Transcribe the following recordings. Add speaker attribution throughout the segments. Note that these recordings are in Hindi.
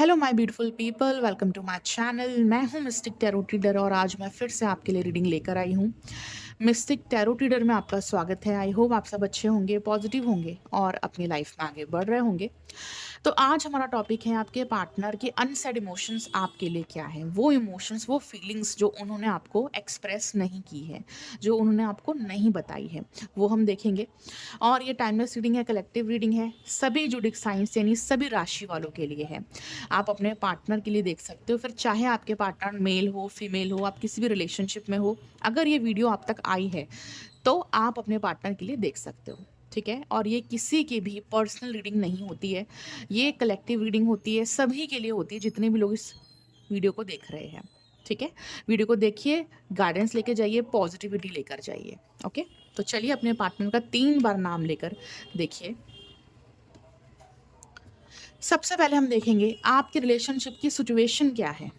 Speaker 1: Hello my beautiful people, welcome to my channel. मैं हूं मिस्टिक टैरो रीडर और आज मैं फिर से आपके लिए रीडिंग लेकर आई हूं। मिस्टिक टैरो रीडर में आपका स्वागत है। आई होप आप सब अच्छे होंगे, पॉजिटिव होंगे और अपनी लाइफ में आगे बढ़ रहे होंगे। तो आज हमारा टॉपिक है आपके पार्टनर के अनसेड इमोशंस आपके लिए क्या है। वो इमोशंस, वो फीलिंग्स जो उन्होंने आपको एक्सप्रेस नहीं की है, जो उन्होंने आपको नहीं बताई है, वो हम देखेंगे। और ये टाइमलेस रीडिंग है, कलेक्टिव रीडिंग है, सभी जुडिक साइंस यानी सभी राशि वालों के लिए है। आप अपने पार्टनर के लिए देख सकते हो, फिर चाहे आपके पार्टनर मेल हो फीमेल हो, आप किसी भी रिलेशनशिप में हो, अगर ये वीडियो आप तक आई है तो आप अपने पार्टनर के लिए देख सकते हो। ठीक है, और ये किसी की भी पर्सनल रीडिंग नहीं होती है, ये कलेक्टिव रीडिंग होती है, सभी के लिए होती है जितने भी लोग इस वीडियो को देख रहे हैं। ठीक है, वीडियो को देखिए, गाइडेंस लेके जाइए, पॉजिटिविटी लेकर जाइए। ओके, तो चलिए अपने पार्टनर का 3 बार नाम लेकर देखिए। सबसे पहले हम देखेंगे आपके रिलेशनशिप की सिचुएशन क्या है।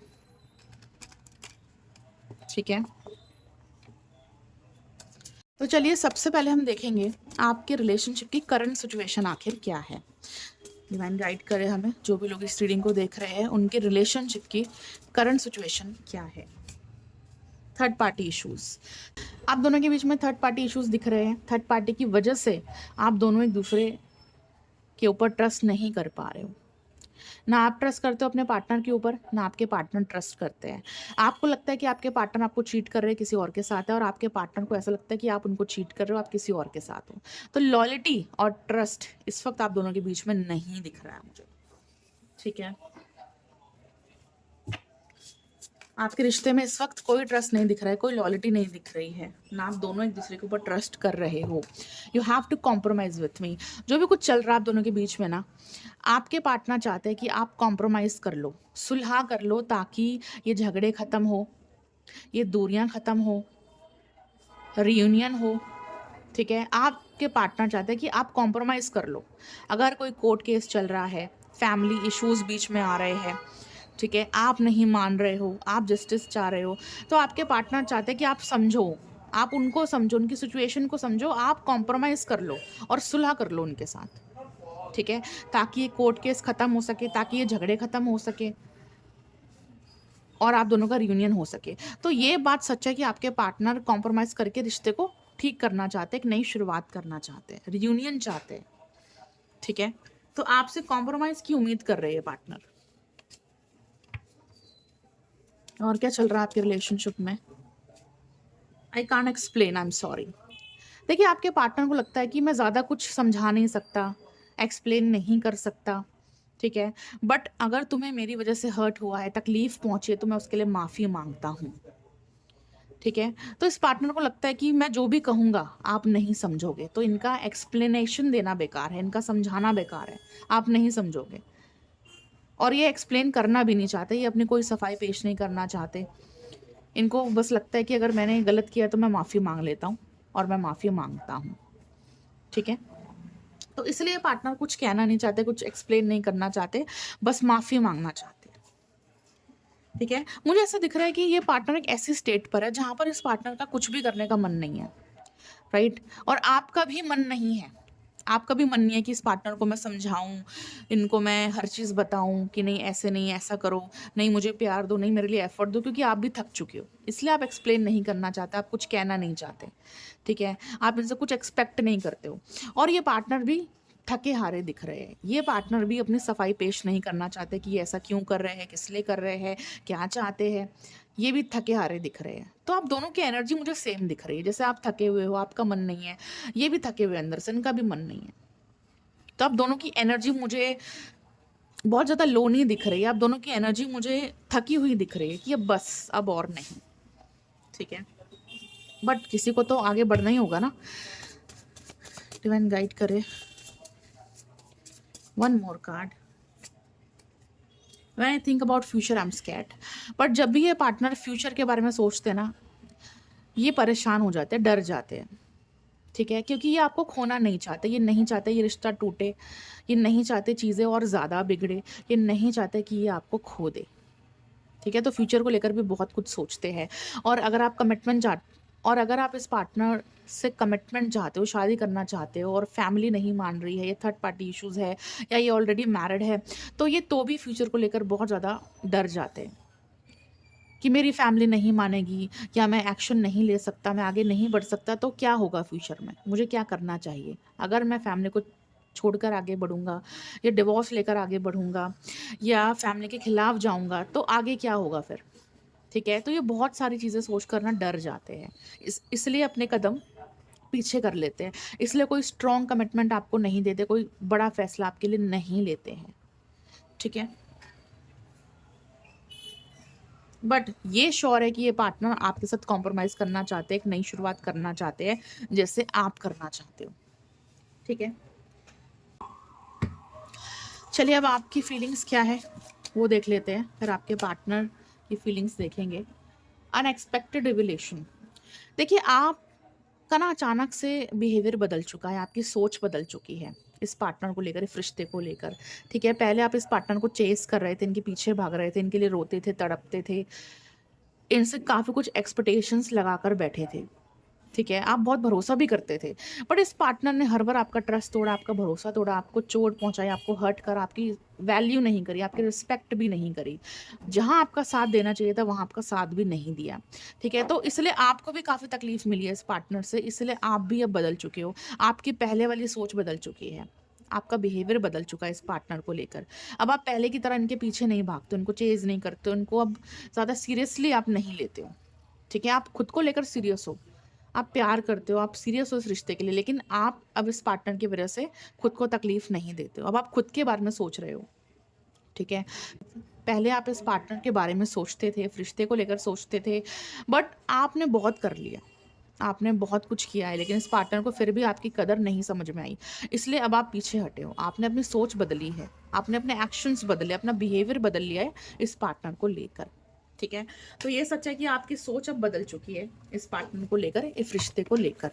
Speaker 1: ठीक है, तो चलिए सबसे पहले हम देखेंगे आपके रिलेशनशिप की करंट सिचुएशन आखिर क्या है। डिवाइन गाइड करे हमें, जो भी लोग इस रीडिंग को देख रहे हैं उनके रिलेशनशिप की करंट सिचुएशन क्या है। थर्ड पार्टी इश्यूज, आप दोनों के बीच में थर्ड पार्टी इश्यूज दिख रहे हैं। थर्ड पार्टी की वजह से आप दोनों एक दूसरे के ऊपर ट्रस्ट नहीं कर पा रहे हो। ना आप ट्रस्ट करते हो अपने पार्टनर के ऊपर, ना आपके पार्टनर ट्रस्ट करते हैं। आपको लगता है कि आपके पार्टनर आपको चीट कर रहे हैं, किसी और के साथ है, और आपके पार्टनर को ऐसा लगता है कि आप उनको चीट कर रहे हो, आप किसी और के साथ हो। तो लॉयल्टी और ट्रस्ट इस वक्त आप दोनों के बीच में नहीं दिख रहा है मुझे। ठीक है, आपके रिश्ते में इस वक्त कोई ट्रस्ट नहीं दिख रहा है, कोई लॉयल्टी नहीं दिख रही है, ना आप दोनों एक दूसरे के ऊपर ट्रस्ट कर रहे हो। You have to compromise with me. जो भी कुछ चल रहा है आप दोनों के बीच में ना, आपके पार्टनर चाहते हैं कि आप कॉम्प्रोमाइज कर लो, सुलह कर लो, ताकि ये झगड़े खत्म हो, ये दूरियां खत्म हो, रियूनियन हो। ठीक है, आपके पार्टनर चाहते हैं कि आप कॉम्प्रोमाइज कर लो। अगर कोई कोर्ट केस चल रहा है, फैमिली इश्यूज बीच में आ रहे हैं, ठीक है, आप नहीं मान रहे हो, आप जस्टिस चाह रहे हो, तो आपके पार्टनर चाहते हैं कि आप समझो, आप उनको समझो, उनकी सिचुएशन को समझो, आप कॉम्प्रोमाइज़ कर लो और सुलह कर लो उनके साथ। ठीक है, ताकि ये कोर्ट केस ख़त्म हो सके, ताकि ये झगड़े ख़त्म हो सके और आप दोनों का रियूनियन हो सके। तो ये बात सच है कि आपके पार्टनर कॉम्प्रोमाइज़ करके रिश्ते को ठीक करना चाहते हैं, एक नई शुरुआत करना चाहते हैं, रियूनियन चाहते हैं। ठीक है, तो आपसे कॉम्प्रोमाइज़ की उम्मीद कर रहे हैं पार्टनर। और क्या चल रहा है आपके रिलेशनशिप में, I can't explain, I am sorry. देखिए, आपके पार्टनर को लगता है कि मैं ज़्यादा कुछ समझा नहीं सकता, एक्सप्लेन नहीं कर सकता। ठीक है, बट अगर तुम्हें मेरी वजह से हर्ट हुआ है, तकलीफ पहुंची है, तो मैं उसके लिए माफ़ी मांगता हूँ। ठीक है, तो इस पार्टनर को लगता है कि मैं जो भी कहूँगा आप नहीं समझोगे, तो इनका एक्सप्लेनेशन देना बेकार है, इनका समझाना बेकार है, आप नहीं समझोगे। और ये एक्सप्लेन करना भी नहीं चाहते, ये अपनी कोई सफाई पेश नहीं करना चाहते। इनको बस लगता है कि अगर मैंने गलत किया तो मैं माफ़ी मांग लेता हूँ, और मैं माफ़ी मांगता हूँ। ठीक है, तो इसलिए पार्टनर कुछ कहना नहीं चाहते, कुछ एक्सप्लेन नहीं करना चाहते, बस माफ़ी मांगना चाहते हैं। ठीक है, मुझे ऐसा दिख रहा है कि ये पार्टनर एक ऐसी स्टेट पर है जहाँ पर इस पार्टनर का कुछ भी करने का मन नहीं है। राइट, और आपका भी मन नहीं है, आपका भी मन नहीं है कि इस पार्टनर को मैं समझाऊं, इनको मैं हर चीज़ बताऊं कि नहीं ऐसे नहीं, ऐसा करो, नहीं मुझे प्यार दो, नहीं मेरे लिए एफर्ट दो, क्योंकि आप भी थक चुके हो, इसलिए आप एक्सप्लेन नहीं करना चाहते, आप कुछ कहना नहीं चाहते। ठीक है, आप इनसे कुछ एक्सपेक्ट नहीं करते हो। और ये पार्टनर भी थके हारे दिख रहे हैं, ये पार्टनर भी अपनी सफाई पेश नहीं करना चाहते कि ये ऐसा क्यों कर रहे हैं, किस लिए कर रहे हैं, क्या चाहते हैं। ये भी थके हारे दिख रहे हैं। तो आप दोनों की एनर्जी मुझे सेम दिख रही है, जैसे आप थके हुए हो, आपका मन नहीं है, ये भी थके हुए अंदर से, इनका भी मन नहीं है। तो आप दोनों की एनर्जी मुझे बहुत ज़्यादा लो नहीं दिख रही है, आप दोनों की एनर्जी मुझे थकी हुई दिख रही है कि अब बस, अब और नहीं। ठीक है, बट किसी को तो आगे बढ़ना ही होगा ना, डिवाइन गाइड करे। One more card. When I think about future I am scared. But जब भी ये पार्टनर फ्यूचर के बारे में सोचते हैं ना, ये परेशान हो जाते हैं, डर जाते हैं। ठीक है, क्योंकि ये आपको खोना नहीं चाहते, ये नहीं चाहते ये रिश्ता टूटे, ये नहीं चाहते चीज़ें और ज़्यादा बिगड़े, ये नहीं चाहते कि ये आपको खो दे। ठीक है, तो फ्यूचर को लेकर भी बहुत कुछ सोचते हैं। और अगर आप कमिटमेंट चाह और अगर आप इस पार्टनर से कमिटमेंट चाहते हो, शादी करना चाहते हो और फैमिली नहीं मान रही है, ये थर्ड पार्टी इश्यूज़ है या ये ऑलरेडी मैरिड है, तो ये तो भी फ्यूचर को लेकर बहुत ज़्यादा डर जाते हैं कि मेरी फैमिली नहीं मानेगी या मैं एक्शन नहीं ले सकता, मैं आगे नहीं बढ़ सकता, तो क्या होगा फ्यूचर में? मुझे क्या करना चाहिए? अगर मैं फैमिली को छोड़कर आगे बढ़ूँगा या डिवोर्स लेकर आगे बढ़ूँगा या फैमिली के खिलाफ जाऊँगा, तो आगे क्या होगा फिर? ठीक है? तो ये बहुत सारी चीज़ें सोच कर ना डर जाते हैं। इसलिए अपने कदम पीछे कर लेते हैं। इसलिए कोई स्ट्रॉन्ग कमिटमेंट आपको नहीं देते, कोई बड़ा फैसला आपके लिए नहीं लेते हैं। ठीक है? बट ये श्योर है कि ये पार्टनर आपके साथ कॉम्प्रोमाइज़ करना चाहते हैं, एक नई शुरुआत करना चाहते हैं, जैसे आप करना चाहते हो। ठीक है? चलिए अब आपकी फीलिंग्स क्या है, वो देख लेते हैं। फिर आपके पार्टनर की फीलिंग्स देखेंगे। Unexpected revelation. देखिए, आपका ना अचानक से बिहेवियर बदल चुका है, आपकी सोच बदल चुकी है इस पार्टनर को लेकर, इस रिश्ते को लेकर। ठीक है? पहले आप इस पार्टनर को चेस कर रहे थे, इनके पीछे भाग रहे थे, इनके लिए रोते थे, तड़पते थे, इनसे काफ़ी कुछ एक्सपेक्टेशंस लगाकर बैठे थे। ठीक है? आप बहुत भरोसा भी करते थे। बट इस पार्टनर ने हर बार आपका ट्रस्ट तोड़ा, आपका भरोसा तोड़ा, आपको चोट पहुँचाई, आपको हर्ट करा, आपकी वैल्यू नहीं करी, आपकी रिस्पेक्ट भी नहीं करी। जहाँ आपका साथ देना चाहिए था, वहाँ आपका साथ भी नहीं दिया। ठीक है? तो इसलिए आपको भी काफ़ी तकलीफ़ मिली है इस पार्टनर से, इसलिए आप भी अब बदल चुके हो। आपकी पहले वाली सोच बदल चुकी है। आपका बिहेवियर बदल चुका है इस पार्टनर को लेकर। अब आप पहले की तरह इनके पीछे नहीं भागते, उनको चेज़ नहीं करते, उनको अब ज़्यादा सीरियसली आप नहीं लेते हो। ठीक है? आप खुद को लेकर सीरियस हो। आप प्यार करते हो, आप सीरियस हो इस रिश्ते के लिए, लेकिन आप अब इस पार्टनर की वजह से खुद को तकलीफ नहीं देते हो। अब आप खुद के बारे में सोच रहे हो, ठीक है? पहले आप इस पार्टनर के बारे में सोचते थे, रिश्ते को लेकर सोचते थे, बट आपने बहुत कर लिया, आपने बहुत कुछ किया है, लेकिन इस पार्टनर को फिर भी आपकी कदर नहीं समझ में आई। इसलिए अब आप पीछे हटे हो, आपने अपनी सोच बदली है, आपने अपने एक्शंस बदले, अपना बिहेवियर बदल लिया है इस पार्टनर को लेकर। ठीक है? तो ये सच है कि आपकी सोच अब बदल चुकी है इस पार्टनर को लेकर, इस रिश्ते को लेकर।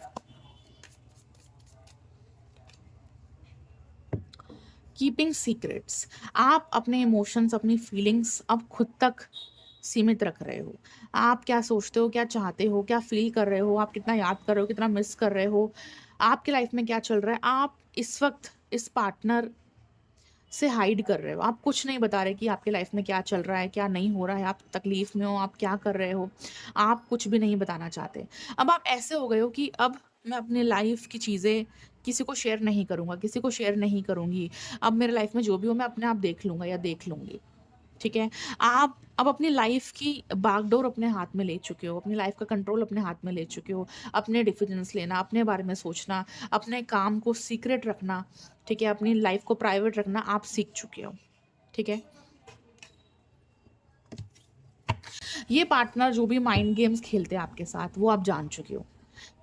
Speaker 1: Keeping secrets. आप अपने इमोशंस, अपनी फीलिंग्स अब खुद तक सीमित रख रहे हो। आप क्या सोचते हो, क्या चाहते हो, क्या फ़ील कर रहे हो, आप कितना याद कर रहे हो, कितना मिस कर रहे हो, आपकी लाइफ़ में क्या चल रहा है, आप इस वक़्त इस पार्टनर से हाइड कर रहे हो। आप कुछ नहीं बता रहे कि आपकी लाइफ़ में क्या चल रहा है, क्या नहीं हो रहा है, आप तकलीफ़ में हो, आप क्या कर रहे हो, आप कुछ भी नहीं बताना चाहते। अब आप ऐसे हो गए हो कि अब मैं अपनी लाइफ़ की चीज़ें किसी को शेयर नहीं करूँगा, किसी को शेयर नहीं करूँगी। अब मेरे लाइफ़ में जो भी हो मैं अपने आप देख लूँगा या देख लूँगी। ठीक है? आप अब अपनी लाइफ़ की बागडोर अपने हाथ में ले चुके हो, अपनी लाइफ़ का कंट्रोल अपने हाथ में ले चुके हो। अपने डिसीज़न्स लेना, अपने बारे में सोचना, अपने काम को सीक्रेट रखना, ठीक है? अपनी लाइफ़ को प्राइवेट रखना आप सीख चुके हो। ठीक है? ये पार्टनर जो भी माइंड गेम्स खेलते हैं आपके साथ, वो आप जान चुके हो।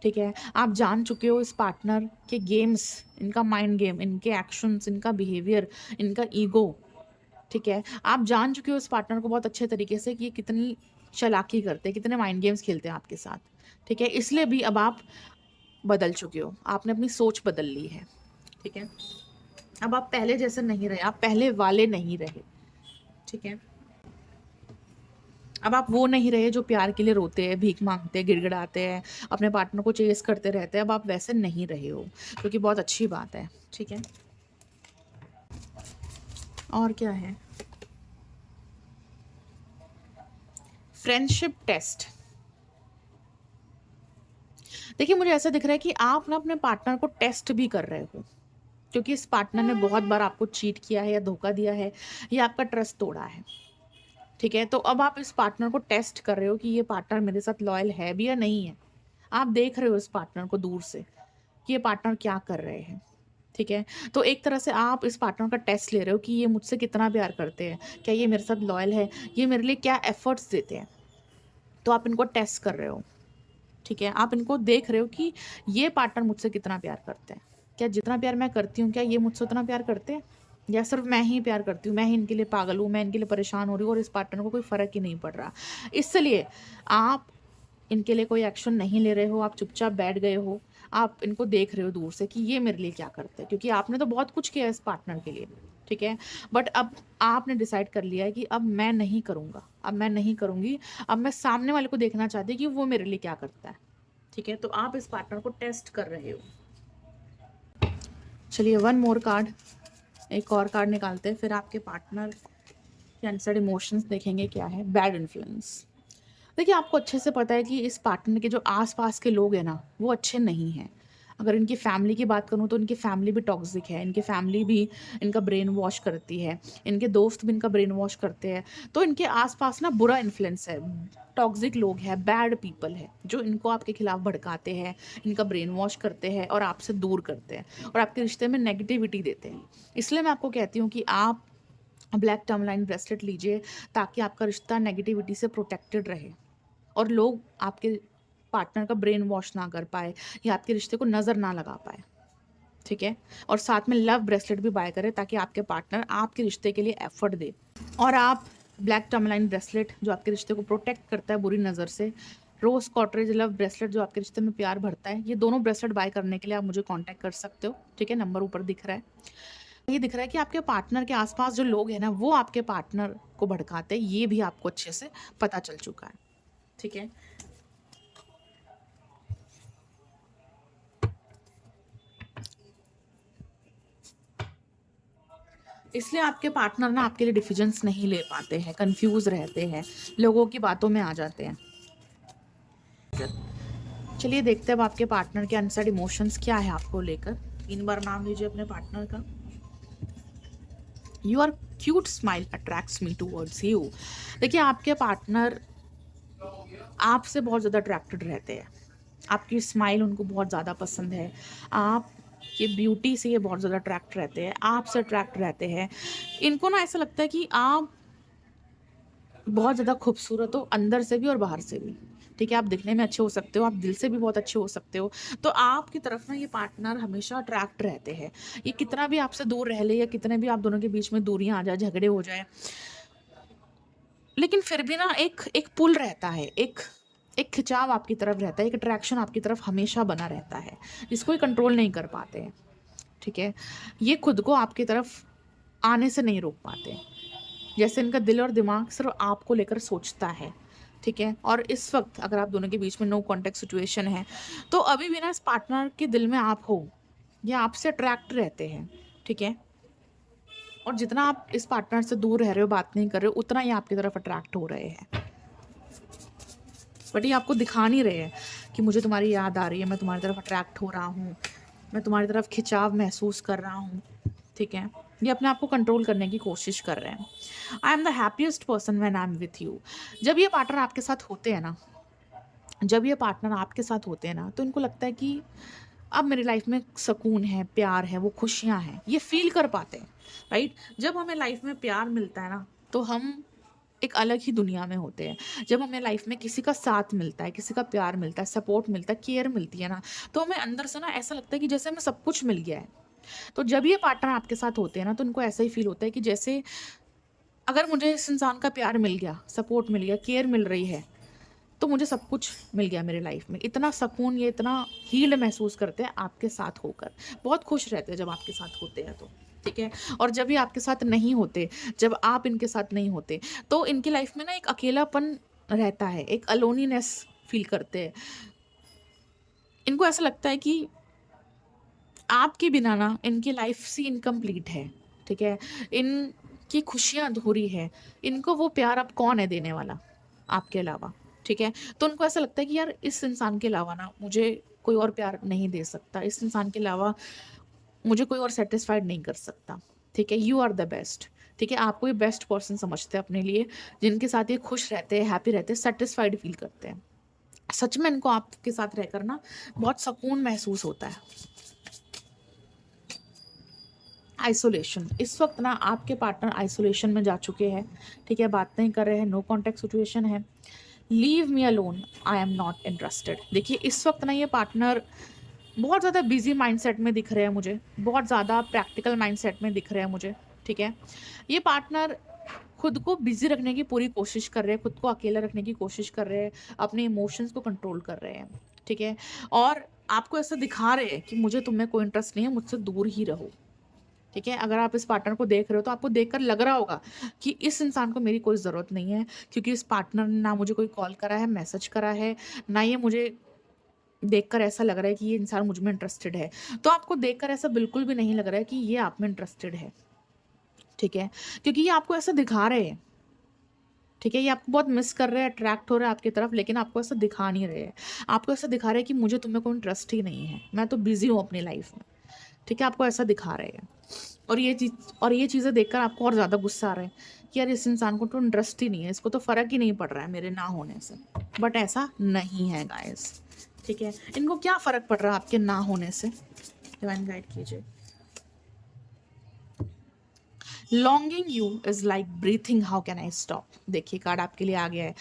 Speaker 1: ठीक है? आप जान चुके हो इस पार्टनर के गेम्स, इनका माइंड गेम, इनके एक्शंस, इनका बिहेवियर, इनका ईगो। ठीक है? आप जान चुके हो इस पार्टनर को बहुत अच्छे तरीके से कि ये कितनी चालाकी करते हैं, कितने माइंड गेम्स खेलते हैं आपके साथ। ठीक है? इसलिए भी अब आप बदल चुके हो। आपने अपनी सोच बदल ली है। ठीक है? अब आप पहले जैसे नहीं रहे, आप पहले वाले नहीं रहे। ठीक है? अब आप वो नहीं रहे जो प्यार के लिए रोते हैं, भीख माँगते हैं, गिड़गिड़ाते हैं, अपने पार्टनर को चेज़ करते रहते हैं। अब आप वैसे नहीं रहे हो, जो कि बहुत अच्छी बात है। ठीक है? और क्या है? Friendship test. देखिए, मुझे ऐसा दिख रहा है कि आप ना अपने पार्टनर को टेस्ट भी कर रहे हो, क्योंकि इस पार्टनर ने बहुत बार आपको चीट किया है या धोखा दिया है या आपका ट्रस्ट तोड़ा है। ठीक है? तो अब आप इस पार्टनर को टेस्ट कर रहे हो कि ये पार्टनर मेरे साथ लॉयल है भी या नहीं है। आप देख रहे हो इस पार्टनर को दूर से कि ये पार्टनर क्या कर रहे हैं। ठीक है? तो एक तरह से आप इस पार्टनर का टेस्ट ले रहे हो कि ये मुझसे कितना प्यार करते हैं, क्या ये मेरे साथ लॉयल है, ये मेरे लिए क्या एफर्ट्स देते हैं। तो आप इनको टेस्ट कर रहे हो। ठीक है? आप इनको देख रहे हो कि ये पार्टनर मुझसे कितना प्यार करते हैं। क्या जितना प्यार मैं करती हूँ, क्या ये मुझसे उतना प्यार करते हैं? या सिर्फ़ मैं ही प्यार करती हूँ, मैं ही इनके लिए पागल हूँ, मैं इनके लिए परेशान हो रही हूँ और इस पार्टनर को कोई फ़र्क ही नहीं पड़ रहा। इसलिए आप इनके लिए कोई एक्शन नहीं ले रहे हो, आप चुपचाप बैठ गए हो। आप इनको देख रहे हो दूर से कि ये मेरे लिए क्या करते हैं, क्योंकि आपने तो बहुत कुछ किया है इस पार्टनर के लिए, ठीक है? बट अब आपने डिसाइड कर लिया है कि अब मैं नहीं करूँगा, अब मैं नहीं करूँगी, अब मैं सामने वाले को देखना चाहती हूँ कि वो मेरे लिए क्या करता है। ठीक है, तो आप इस पार्टनर को टेस्ट कर रहे हो। चलिए वन मोर कार्ड, एक और कार्ड निकालते हैं, फिर आपके पार्टनर के अनसेड इमोशंस देखेंगे क्या है। Bad influence. देखिए, आपको अच्छे से पता है कि इस पार्टनर के जो आस-पास के लोग हैं ना, वो अच्छे नहीं हैं। अगर इनकी फैमिली की बात करूँ तो इनकी फैमिली भी टॉक्सिक है, इनकी फैमिली भी इनका ब्रेन वॉश करती है, इनके दोस्त भी इनका ब्रेन वॉश करते हैं। तो इनके आस-पास ना बुरा इन्फ्लुएंस है, टॉक्सिक लोग हैं, बैड पीपल है, जो इनको आपके खिलाफ भड़काते हैं, इनका ब्रेन वॉश करते हैं और आपसे दूर करते हैं और आपके रिश्ते में नेगेटिविटी देते हैं। इसलिए मैं आपको कहती हूँ कि आप ब्लैक टर्मलाइन ब्रेसलेट लीजिए, ताकि आपका रिश्ता नेगेटिविटी से प्रोटेक्टेड रहे और लोग आपके पार्टनर का ब्रेन वॉश ना कर पाए या आपके रिश्ते को नज़र ना लगा पाए, ठीक है? और साथ में लव ब्रेसलेट भी बाय करें, ताकि आपके पार्टनर आपके रिश्ते के लिए एफर्ट दे। और आप ब्लैक टर्मलाइन ब्रेसलेट जो आपके रिश्ते को प्रोटेक्ट करता है बुरी नज़र से, रोज़ कॉटरेज लव ब्रेसलेट जो आपके रिश्ते में प्यार भरता है, ये दोनों ब्रेसलेट बाय करने के लिए आप मुझे कॉन्टैक्ट कर सकते हो, ठीक है? नंबर ऊपर दिख रहा है। ये दिख रहा है कि आपके पार्टनर के आसपास जो लोग हैं ना, वो आपके पार्टनर को भड़काते हैं, ये भी आपको अच्छे से पता चल चुका है, ठीक है? इसलिए आपके पार्टनर ना आपके लिए डिसीजंस नहीं ले पाते हैं, कंफ्यूज रहते हैं, लोगों की बातों में आ जाते हैं। चलिए देखते हैं अब आपके पार्टनर के अनसेड इमोशंस क्या है आपको लेकर। 3 बार नाम लीजिए अपने पार्टनर का। Your cute smile attracts me towards you. देखिए, आपके पार्टनर आपसे बहुत ज़्यादा अट्रैक्टेड रहते हैं, आपकी स्माइल उनको बहुत ज़्यादा पसंद है, आप ये ब्यूटी से ये बहुत ज़्यादा अट्रैक्ट रहते हैं, आपसे अट्रैक्ट रहते हैं। इनको ना ऐसा लगता है कि आप बहुत ज़्यादा खूबसूरत हो, अंदर से भी और बाहर से भी, ठीक है? आप दिखने में अच्छे हो सकते हो, आप दिल से भी बहुत अच्छे हो सकते हो। तो आपकी तरफ ना ये पार्टनर हमेशा अट्रैक्ट रहते हैं। ये कितना भी आपसे दूर रह ले या कितने भी आप दोनों के बीच में दूरियाँ आ जाए, झगड़े हो जाए, लेकिन फिर भी ना एक एक पुल रहता है, एक एक खिंचाव आपकी तरफ रहता है, एक अट्रैक्शन आपकी तरफ हमेशा बना रहता है, जिसको ये कंट्रोल नहीं कर पाते हैं, ठीक है? ये खुद को आपकी तरफ आने से नहीं रोक पाते। जैसे इनका दिल और दिमाग सिर्फ आपको लेकर सोचता है, ठीक है? और इस वक़्त अगर आप दोनों के बीच में नो कॉन्टैक्ट सिचुएशन है, तो अभी भी ना इस पार्टनर के दिल में आप हो, या आपसे अट्रैक्ट रहते हैं, ठीक है? और जितना आप इस पार्टनर से दूर रह रहे हो, बात नहीं कर रहे हो, उतना ही आपकी तरफ अट्रैक्ट हो रहे हैं। बट ये आपको दिखा नहीं रहे हैं कि मुझे तुम्हारी याद आ रही है, मैं तुम्हारी तरफ अट्रैक्ट हो रहा हूँ, मैं तुम्हारी तरफ खिंचाव महसूस कर रहा हूँ, ठीक है? ये अपने आप को कंट्रोल करने की कोशिश कर रहे हैं। I am the happiest person when I am with you. जब ये पार्टनर आपके साथ होते हैं ना, तो इनको लगता है कि अब मेरी लाइफ में सुकून है, प्यार है, वो खुशियाँ हैं, ये फ़ील कर पाते हैं, राइट? जब हमें लाइफ में प्यार मिलता है ना, तो हम एक अलग ही दुनिया में होते हैं। जब हमें लाइफ में किसी का साथ मिलता है, किसी का प्यार मिलता है, सपोर्ट मिलता है, केयर मिलती है ना, तो हमें अंदर से ना ऐसा लगता है कि जैसे हमें सब कुछ मिल गया है। तो जब ये पार्टनर आपके साथ होते हैं ना, तो उनको ऐसा ही फ़ील होता है कि जैसे अगर मुझे इस इंसान का प्यार मिल गया, सपोर्ट मिल गया, केयर मिल रही है, तो मुझे सब कुछ मिल गया मेरे लाइफ में। इतना सुकून, ये इतना हील्ड महसूस करते हैं आपके साथ होकर। बहुत खुश रहते हैं जब आपके साथ होते हैं तो, ठीक है? और जब ये आपके साथ नहीं होते, जब आप इनके साथ नहीं होते, तो इनकी लाइफ में ना एक अकेलापन रहता है, एक अलोनीनेस फ़ील करते हैं। इनको ऐसा लगता है कि आपके बिना ना इनकी लाइफ सी इनकम्प्लीट है, ठीक है? इनकी खुशियाँ अधूरी है, इनको वो प्यार अब कौन है देने वाला आपके अलावा, ठीक है? तो उनको ऐसा लगता है कि यार इस इंसान के अलावा ना मुझे कोई और प्यार नहीं दे सकता, इस इंसान के अलावा मुझे कोई और सैटिस्फाइड नहीं कर सकता, ठीक है? यू आर द बेस्ट, ठीक है? आपको ये बेस्ट पर्सन समझते हैं अपने लिए, जिनके साथ ये खुश रहते हैं, हैप्पी रहते हैं, सैटिस्फाइड फ़ील करते हैं। सच में इनको आपके साथ रहकर ना बहुत सुकून महसूस होता है। आइसोलेशन, इस वक्त ना आपके पार्टनर आइसोलेशन में जा चुके हैं, ठीक है? बात नहीं कर रहे हैं, नो कॉन्टैक्ट सिचुएशन है। Leave me alone, I am not interested. देखिए, इस वक्त ना ये पार्टनर बहुत ज़्यादा बिजी माइंडसेट में दिख रहे हैं मुझे, बहुत ज़्यादा प्रैक्टिकल माइंडसेट में दिख रहे हैं मुझे, ठीक है? ये पार्टनर खुद को बिजी रखने की पूरी कोशिश कर रहे हैं, खुद को अकेला रखने की कोशिश कर रहे हैं, अपने इमोशंस को कंट्रोल कर रहे हैं, ठीक है? और आपको ऐसा दिखा रहे हैं कि मुझे तुम में कोई इंटरेस्ट नहीं है, मुझसे दूर ही रहो, ठीक है? अगर आप इस पार्टनर को देख रहे हो, तो आपको देखकर लग रहा होगा कि इस इंसान को मेरी कोई ज़रूरत नहीं है, क्योंकि इस पार्टनर ने ना मुझे कोई कॉल करा है, मैसेज करा है, ना ये मुझे देखकर ऐसा लग रहा है कि ये इंसान मुझ में इंटरेस्टेड है, तो आपको देखकर ऐसा बिल्कुल भी नहीं लग रहा है कि ये आप में इंटरेस्टेड है, ठीक है? क्योंकि ये आपको ऐसा दिखा रहे हैं, ठीक है? ये आपको बहुत मिस कर रहे हैं, अट्रैक्ट हो रहे हैं आपकी तरफ, लेकिन आपको ऐसा दिखा नहीं रहे हैं। आपको ऐसा दिखा रहे हैं कि मुझे तुम में कोई इंटरेस्ट ही नहीं है, मैं तो बिज़ी हूँ अपनी लाइफ़ में, ठीक है? आपको ऐसा दिखा रहे हैं। और ये चीज़ें देखकर आपको और ज़्यादा गुस्सा आ रहा है कि यार इस इंसान को तो इंटरेस्ट ही नहीं है, इसको तो फ़र्क ही नहीं पड़ रहा है मेरे ना होने से। बट ऐसा नहीं है गाइस, ठीक है? इनको क्या फ़र्क पड़ रहा है आपके ना होने से? डिवाइन गाइड कीजिए। Longing you is like breathing, how can I stop? देखिए कार्ड आपके लिए आ गया है।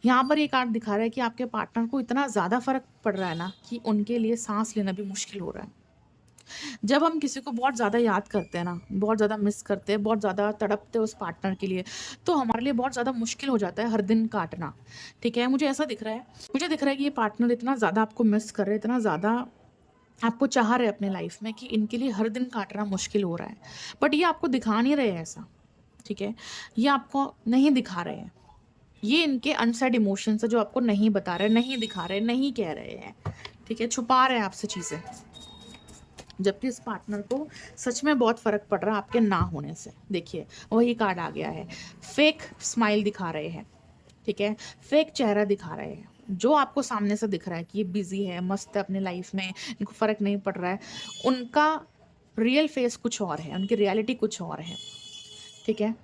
Speaker 1: यहाँ पर ये कार्ड दिखा रहा है कि आपके पार्टनर को इतना ज़्यादा फ़र्क पड़ रहा है ना कि उनके लिए सांस लेना भी मुश्किल हो रहा है। जब हम किसी को बहुत ज़्यादा याद करते हैं ना, बहुत ज़्यादा मिस करते हैं, बहुत ज़्यादा तड़पते हैं उस पार्टनर के लिए, तो हमारे लिए बहुत ज़्यादा मुश्किल हो जाता है हर दिन काटना, ठीक है? मुझे ऐसा दिख रहा है, मुझे दिख रहा है कि ये पार्टनर इतना ज़्यादा आपको मिस कर रहे हैं, इतना ज़्यादा आपको चाह रहे हैं अपने लाइफ में कि इनके लिए हर दिन काटना मुश्किल हो रहा है। बट ये आपको दिखा नहीं रहे हैं ऐसा, ठीक है? ये आपको नहीं दिखा रहे हैं। ये इनके अनसेड इमोशंस है जो आपको नहीं बता रहे, नहीं दिखा रहे, नहीं कह रहे हैं, ठीक है? छुपा रहे हैं आपसे चीज़ें। जबकि इस पार्टनर को सच में बहुत फ़र्क पड़ रहा है आपके ना होने से। देखिए वही कार्ड आ गया है। फेक स्माइल दिखा रहे हैं, ठीक है? फेक चेहरा दिखा रहे हैं। जो आपको सामने से दिख रहा है कि ये बिज़ी है, मस्त है अपनी लाइफ में, इनको फ़र्क नहीं पड़ रहा है, उनका रियल फेस कुछ और है, उनकी रियलिटी कुछ और है, ठीक है?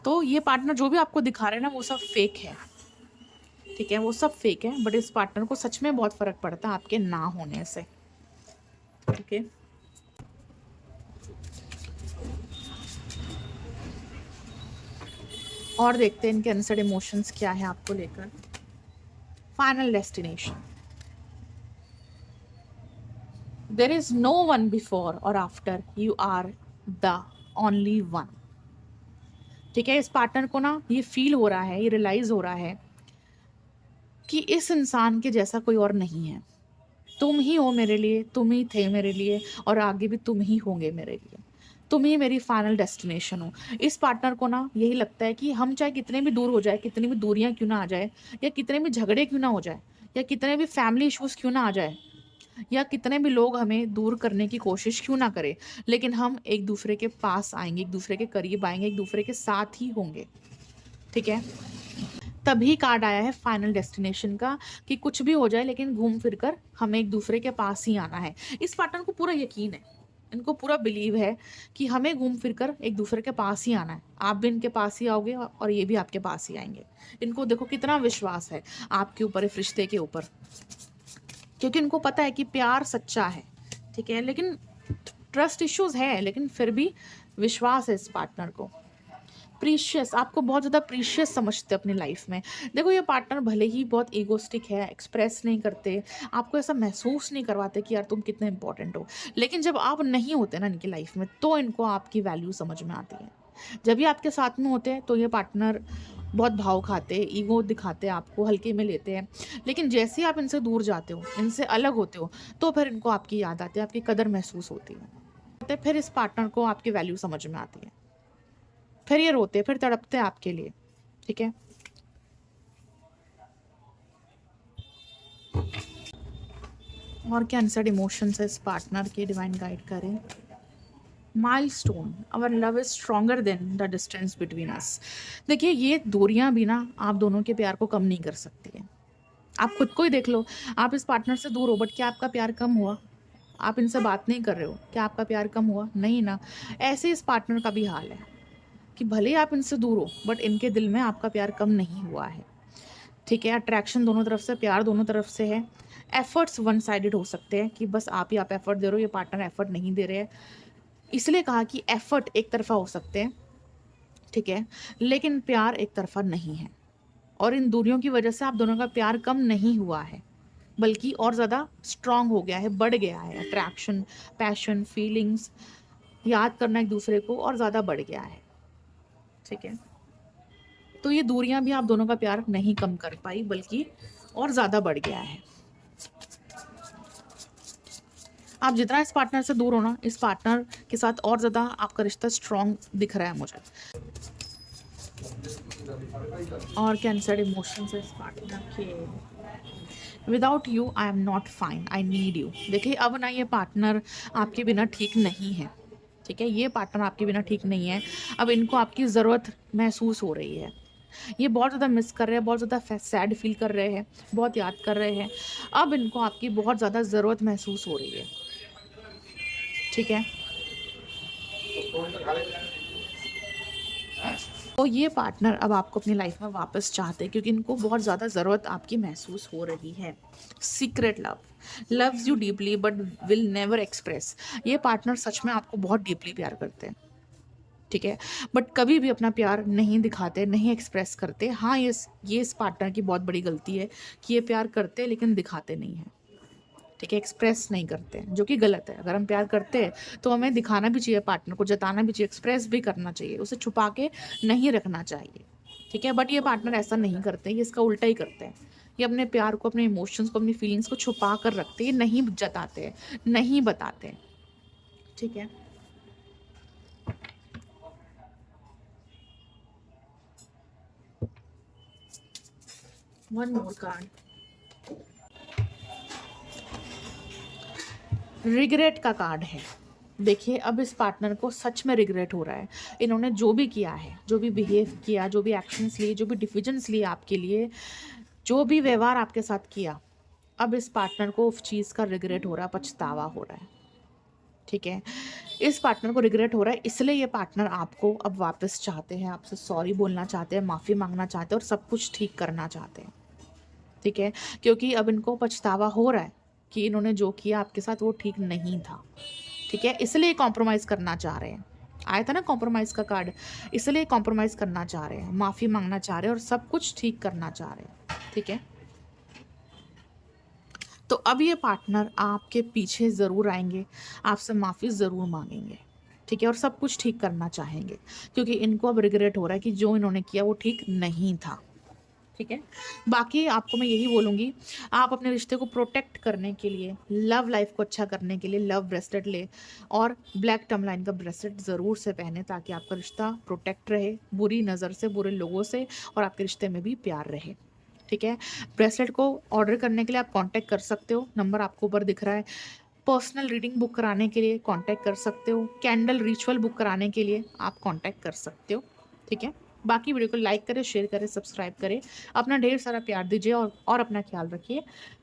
Speaker 1: तो ये पार्टनर जो भी आपको दिखा रहे हैं ना वो सब फेक है, ठीक है? वो सब फेक है, बट इस पार्टनर को सच में बहुत फ़र्क पड़ता है आपके ना होने से, ठीक है? और देखते हैं इनके अनसेड इमोशंस क्या है आपको लेकर। Final destination. There is no one before or after, you are the only one, ठीक है? इस पार्टनर को ना ये फील हो रहा है, ये रियलाइज हो रहा है कि इस इंसान के जैसा कोई और नहीं है। तुम ही हो मेरे लिए, तुम ही थे मेरे लिए और आगे भी तुम ही होंगे मेरे लिए। तुम ही मेरी फाइनल डेस्टिनेशन हो। इस पार्टनर को ना यही लगता है कि हम चाहे कितने भी दूर हो जाए, कितनी भी दूरियां क्यों ना आ जाए, या कितने भी झगड़े क्यों ना हो जाए, या कितने भी फैमिली इश्यूज क्यों ना आ जाए, या कितने भी लोग हमें दूर करने की कोशिश क्यों ना करें, लेकिन हम एक दूसरे के पास आएंगे, एक दूसरे के करीब आएंगे, एक दूसरे के साथ ही होंगे, ठीक है? तभी कार्ड आया है फाइनल डेस्टिनेशन का कि कुछ भी हो जाए लेकिन घूम फिर कर हमें एक दूसरे के पास ही आना है। इस पार्टनर को पूरा यकीन है, इनको पूरा बिलीव है कि हमें घूम फिर कर एक दूसरे के पास ही आना है। आप भी इनके पास ही आओगे और ये भी आपके पास ही आएंगे। इनको देखो कितना विश्वास है आपके ऊपर, इस रिश्ते के ऊपर, क्योंकि इनको पता है कि प्यार सच्चा है, ठीक है? लेकिन ट्रस्ट इश्यूज है, लेकिन फिर भी विश्वास है इस पार्टनर को। प्रीशियस, आपको बहुत ज़्यादा प्रीशियस समझते हैं अपनी लाइफ में। देखो ये पार्टनर भले ही बहुत ईगोस्टिक है, एक्सप्रेस नहीं करते, आपको ऐसा महसूस नहीं करवाते कि यार तुम कितने इंपॉर्टेंट हो, लेकिन जब आप नहीं होते ना इनकी लाइफ में तो इनको आपकी वैल्यू समझ में आती है। जब भी आपके साथ में होते हैं तो ये पार्टनर बहुत भाव खाते हैं, ईगो दिखाते हैं, आपको हल्के में लेते हैं, लेकिन जैसे ही आप इनसे दूर जाते हो, इनसे अलग होते हो, तो फिर इनको आपकी याद आती है, आपकी कदर महसूस होती है, फिर इस पार्टनर को आपकी वैल्यू समझ में आती है, फिर ये रोते, फिर तड़पते हैं आपके लिए, ठीक है? और क्या अनसेड इमोशंस है इस पार्टनर के, डिवाइन गाइड करें। Milestone, our love is stronger than the distance between us. देखिए ये दूरियां भी ना आप दोनों के प्यार को कम नहीं कर सकती है। आप खुद को ही देख लो, आप इस पार्टनर से दूर हो बट क्या आपका प्यार कम हुआ? आप इनसे बात नहीं कर रहे हो, क्या आपका प्यार कम हुआ? नहीं ना। ऐसे इस पार्टनर का भी हाल है कि भले ही आप इनसे दूर हो बट इनके दिल में आपका प्यार कम नहीं हुआ है, ठीक है? अट्रैक्शन दोनों तरफ से, प्यार दोनों तरफ से है। एफर्ट्स वन साइडेड हो सकते हैं कि बस आप ही आप एफर्ट दे रहे हो, ये पार्टनर एफर्ट नहीं दे रहे हैं, इसलिए कहा कि एफर्ट एक तरफा हो सकते हैं, ठीक है? लेकिन प्यार एक तरफा नहीं है, और इन दूरियों की वजह से आप दोनों का प्यार कम नहीं हुआ है, बल्कि और ज़्यादा स्ट्रांग हो गया है, बढ़ गया है। अट्रैक्शन, पैशन, फीलिंग्स, याद करना एक दूसरे को और ज़्यादा बढ़ गया है, ठीक है? तो ये दूरियां भी आप दोनों का प्यार नहीं कम कर पाई, बल्कि और ज़्यादा बढ़ गया है। आप जितना इस पार्टनर से दूर हो ना, इस पार्टनर के साथ और ज़्यादा आपका रिश्ता स्ट्रांग दिख रहा है मुझे। और क्या अनसेड इमोशंस है इस पार्टनर के, without you I am not fine, I need you. देखिए अब ना ये पार्टनर आपके बिना ठीक नहीं है, ठीक है, ये पार्टनर आपके बिना ठीक नहीं है। अब इनको आपकी ज़रूरत महसूस हो रही है, ये बहुत ज़्यादा मिस कर रहे हैं, बहुत ज़्यादा सैड फील कर रहे हैं, बहुत याद कर रहे हैं। अब इनको आपकी बहुत ज़्यादा ज़रूरत महसूस हो रही है, ठीक है। तो ये पार्टनर अब आपको अपनी लाइफ में वापस चाहते हैं क्योंकि इनको बहुत ज़्यादा ज़रूरत आपकी महसूस हो रही है। Secret love, loves you deeply but will never express. ये पार्टनर सच में आपको बहुत डीपली प्यार करते हैं, ठीक है, बट कभी भी अपना प्यार नहीं दिखाते, नहीं एक्सप्रेस करते। हाँ, ये इस पार्टनर की बहुत बड़ी गलती है कि ये प्यार करते हैं लेकिन दिखाते नहीं हैं, ठीक है, एक्सप्रेस नहीं करते हैं, जो कि गलत है। अगर हम प्यार करते हैं तो हमें दिखाना भी चाहिए, पार्टनर को जताना भी चाहिए, एक्सप्रेस भी करना चाहिए, उसे छुपा के नहीं रखना चाहिए, ठीक है। बट ये पार्टनर ऐसा नहीं करते, ये इसका उल्टा ही करते हैं। ये अपने प्यार को, अपने इमोशंस को, अपनी फीलिंग्स को छुपा कर रखते हैं, नहीं जताते हैं, नहीं बताते हैं, ठीक है। वन मोर कार्ड, रिग्रेट का कार्ड है। देखिए अब इस पार्टनर को सच में रिग्रेट हो रहा है। इन्होंने जो भी किया है, जो भी बिहेव किया, जो भी एक्शंस लिए, जो भी डिसीजंस लिए आपके लिए, जो भी व्यवहार आपके साथ किया, अब इस पार्टनर को उस चीज़ का रिग्रेट हो रहा है, पछतावा हो रहा है, ठीक है। इस पार्टनर को रिग्रेट हो रहा है, इसलिए ये पार्टनर आपको अब वापस चाहते हैं, आपसे सॉरी बोलना चाहते हैं, माफ़ी मांगना चाहते हैं और सब कुछ ठीक करना चाहते हैं, ठीक है। क्योंकि अब इनको पछतावा हो रहा है कि इन्होंने जो किया आपके साथ वो ठीक नहीं था, ठीक है, इसलिए कॉम्प्रोमाइज़ करना चाह रहे हैं। आया था ना कॉम्प्रोमाइज़ का कार्ड, इसलिए कॉम्प्रोमाइज़ करना चाह रहे हैं, माफ़ी मांगना चाह रहे हैं और सब कुछ ठीक करना चाह रहे हैं, ठीक है। तो अब ये पार्टनर आपके पीछे ज़रूर आएंगे, आपसे माफ़ी ज़रूर मांगेंगे, ठीक है, और सब कुछ ठीक करना चाहेंगे क्योंकि इनको अब रिग्रेट हो रहा है कि जो इन्होंने किया वो ठीक नहीं था, ठीक है। बाकी आपको मैं यही बोलूँगी, आप अपने रिश्ते को प्रोटेक्ट करने के लिए, लव लाइफ को अच्छा करने के लिए लव ब्रेसलेट ले और ब्लैक टर्म लाइन का ब्रेसलेट ज़रूर से पहने ताकि आपका रिश्ता प्रोटेक्ट रहे बुरी नज़र से, बुरे लोगों से, और आपके रिश्ते में भी प्यार रहे, ठीक है। ब्रेसलेट को ऑर्डर करने के लिए आप कांटेक्ट कर सकते हो, नंबर आपको ऊपर दिख रहा है। पर्सनल रीडिंग बुक कराने के लिए कांटेक्ट कर सकते हो, कैंडल रिचुअल बुक कराने के लिए आप कांटेक्ट कर सकते हो, ठीक है। बाकी वीडियो को लाइक करें, शेयर करें, सब्सक्राइब करें, अपना ढेर सारा प्यार दीजिए और अपना ख्याल रखिए।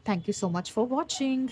Speaker 1: Thank you so much for watching.